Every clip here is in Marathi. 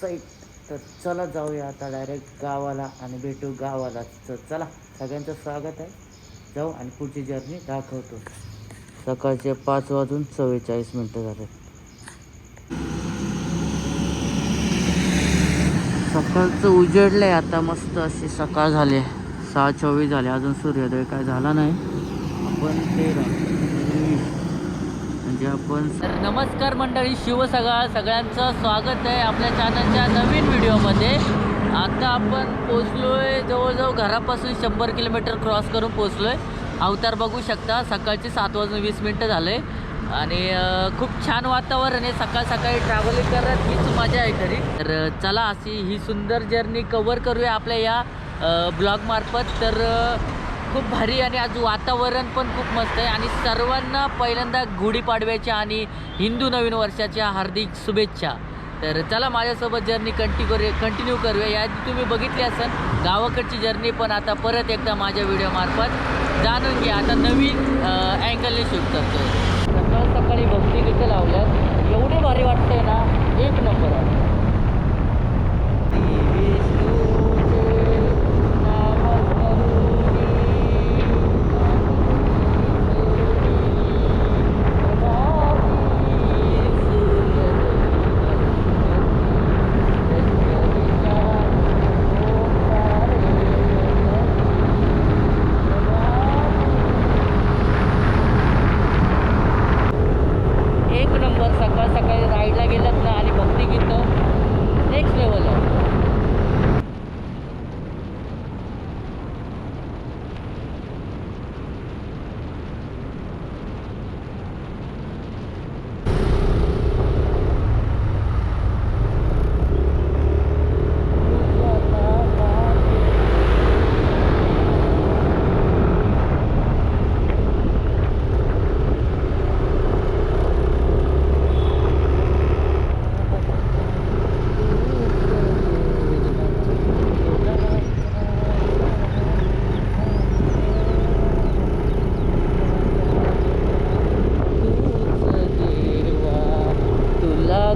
साईट. तर चला जाऊया आता डायरेक्ट गावाला आणि भेटू गावाला. तर चला, सगळ्यांचं स्वागत आहे. जाऊ आणि पुढची जर्नी दाखवतो. सकाळचे 5:44 झाले. सकाळचं उजेडलंय आता, मस्त अशी सकाळ झाली. 6:24 झाले, अजून सूर्योदय काय झाला नाही. आपण ते म्हणजे आपण तर नमस्कार मंडळी, शिव सगळ्यांचं स्वागत आहे आपल्या चॅनलच्या नवीन व्हिडिओमध्ये. आता आपण पोचलोय जवळजवळ घरापासून 100 किलोमीटर क्रॉस करून पोचलोय. अवतार बघू शकता, सकाळचे 7:20 झाले आणि खूप छान वातावरण आहे. सकाळ सकाळी ट्रॅव्हलिंग करत हीच मजा आहे खरी. तर चला, अशी ही सुंदर जर्नी कव्हर करूया आपल्या या ब्लॉगमार्फत. तर खूप भारी आणि आज वातावरण पण खूप मस्त आहे. आणि सर्वांना पहिल्यांदा गुढीपाडव्याच्या आणि हिंदू नवीन वर्षाच्या हार्दिक शुभेच्छा. तर चला, माझ्यासोबत जर्नी कंटिन्यू करूया. याआधी तुम्ही बघितली असेल गावाकडची जर्नी, पण आता परत एकदा माझ्या व्हिडिओमार्फत जाणून घ्या. आता नवीन अँगलने शूट करतो. सकाळ सकाळी भक्तिगीतं लावल्यात, एवढे भारी वाटतंय ना, एक नंबर आहे. एक नंबर. सकाळ सकाळी राईडला गेलात ना आणि भक्तिगीतं नेक्स्ट लेवल आहे.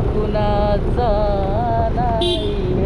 कुणाचा नाही